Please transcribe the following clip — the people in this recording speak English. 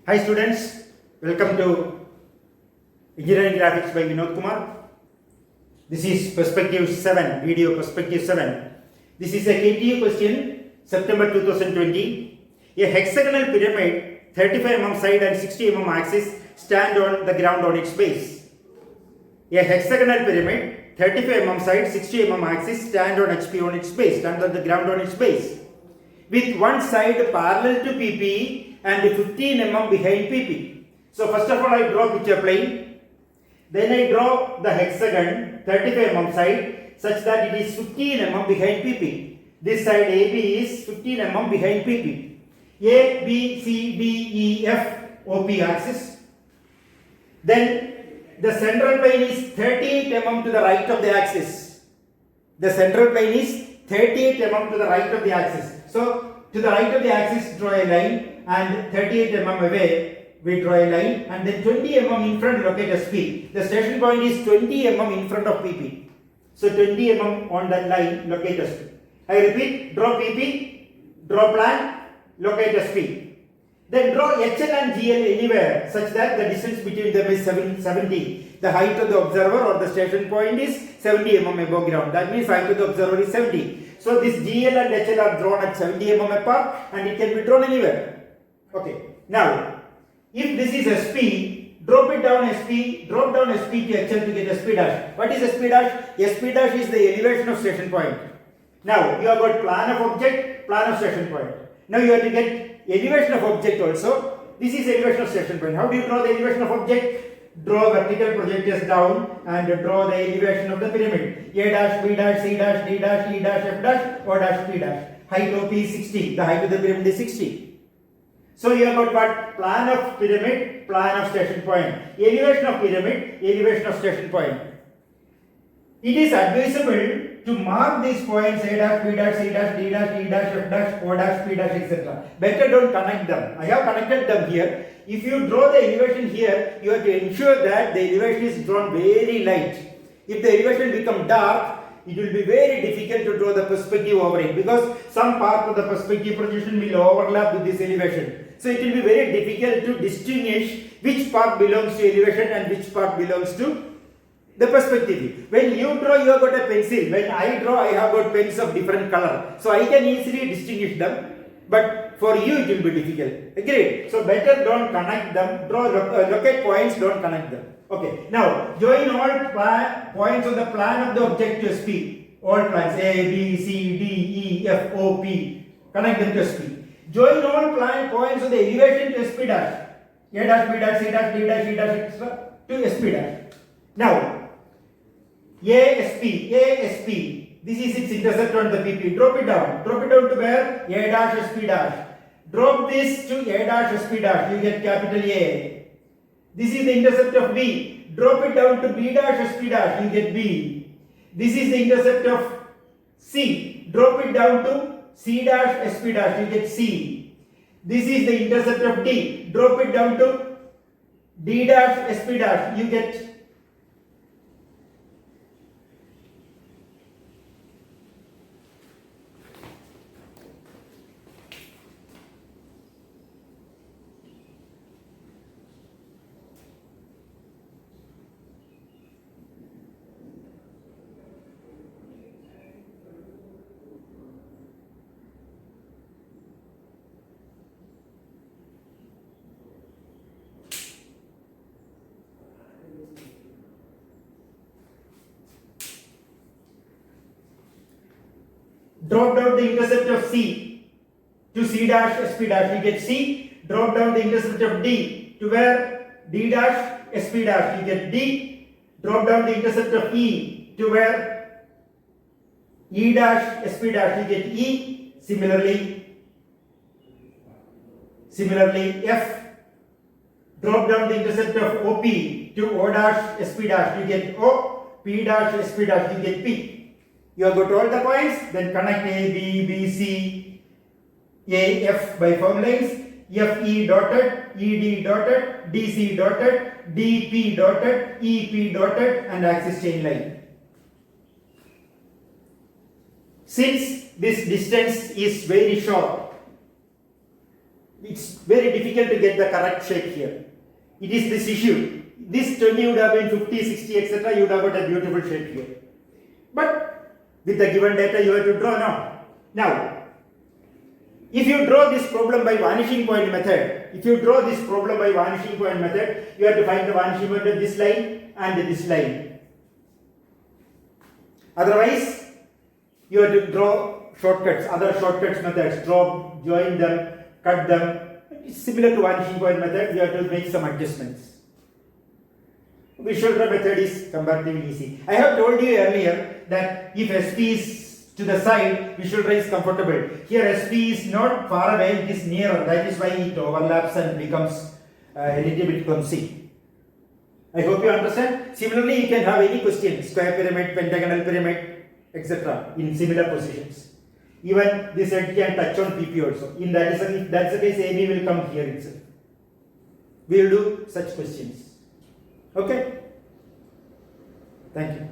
Hi students, welcome to Engineering Graphics by Vinodkumar. This is Perspective 7, video Perspective 7. This is a KTU question, September 2020. A hexagonal pyramid, 35 mm side and 60 mm axis stand on the ground on its base. A hexagonal pyramid, 35 mm side, 60 mm axis stand on its base, stand on the ground on its base. With one side parallel to PP and 15 mm behind PP. So first of all I draw picture plane, then I draw the hexagon 35 mm side such that it is 15 mm behind PP. This side AB is 15 mm behind PP. A, B, C, D, E, F, OP axis. Then the central plane is 38 mm to the right of the axis. The central plane is 38 mm to the right of the axis. So to the right of the axis draw a line and 38 mm away we draw a line and then 20 mm in front locate SP. The station point is 20 mm in front of PP. So 20 mm on that line locate SP. I repeat, draw PP, draw plan, locate SP. Then draw HL and GL anywhere such that the distance between them is 70. The height of the observer or the station point is 70 mm above ground. That means height of the observer is 70. So this GL and HL are drawn at 70 mm apart and it can be drawn anywhere. Okay. Now, if this is SP, drop it down SP, drop down SP to HL to get SP dash. What is SP dash? SP dash is the elevation of station point. Now, you have got plan of object, plan of station point. Now you have to get elevation of object also. This is elevation of station point. How do you draw the elevation of object? Draw vertical projectors down and draw the elevation of the pyramid. A dash, B dash, C dash, D dash, E dash, F dash, O dash, P dash. Height OP is 60. The height of the pyramid is 60. So you have got what? Plan of pyramid, plan of station point. Elevation of pyramid, elevation of station point. It is advisable to mark these points A dash, B dash, C dash, D dash, E dash, F dash, O dash, P dash, etc. Better don't connect them. I have connected them here. If you draw the elevation here, you have to ensure that the elevation is drawn very light. If the elevation becomes dark, it will be very difficult to draw the perspective over it because some part of the perspective projection will overlap with this elevation. So it will be very difficult to distinguish which part belongs to elevation and which part belongs to the perspective. When you draw, you have got a pencil. When I draw, I have got pens of different color. So I can easily distinguish them. But for you, it will be difficult. Agreed? So better don't connect them. Draw, locate points, don't connect them. Okay. Now, join all points on the plan of the object to SP. All plans A, B, C, D, E, F, O, P. Connect them to SP. Join all points on the elevation to SP dash. A dash, B dash, C dash, D dash, E dash, etc. to SP dash. Now, ASP, this is its intercept on the PP. Drop it down to where? A dash, SP dash. Drop this to A dash, SP dash. You get capital A. This is the intercept of B. Drop it down to B dash, SP dash. You get B. This is the intercept of C. Drop it down to C dash, SP dash. You get C. This is the intercept of D. Drop it down to D dash, SP dash. You get drop down the intercept of C to C dash, SP dash, you get C. Drop down the intercept of D to where? D dash, SP dash, you get D. Drop down the intercept of E to where? E dash, SP dash, you get E. Similarly, F. Drop down the intercept of OP to O dash, SP dash, you get O. P dash, SP dash, you get P. You have got all the points, then connect A, B, B, C, A, F by form lines, F, E dotted, E, D dotted, D, C dotted, D, P dotted, E, P dotted and axis chain line. Since this distance is very short, it's very difficult to get the correct shape here. It is this issue. This 20 would have been 50, 60, etc. You would have got a beautiful shape here. But with the given data, you have to draw now. Now, if you draw this problem by vanishing point method, you have to find the vanishing point of this line and this line. Otherwise, you have to draw shortcuts, other shortcuts methods, draw, join them, cut them. It's similar to vanishing point method, you have to make some adjustments. Visual draw method is comparatively easy. I have told you earlier that if SP is to the side, visual draw is comfortable. Here SP is not far away, it is nearer. That is why it overlaps and becomes a little bit clumsy. I hope you understand. Similarly, you can have any question, square pyramid, pentagonal pyramid, etc. in similar positions. Even this edge can touch on PP also. If that's the case, AB will come here itself. We will do such questions. Okay? Thank you.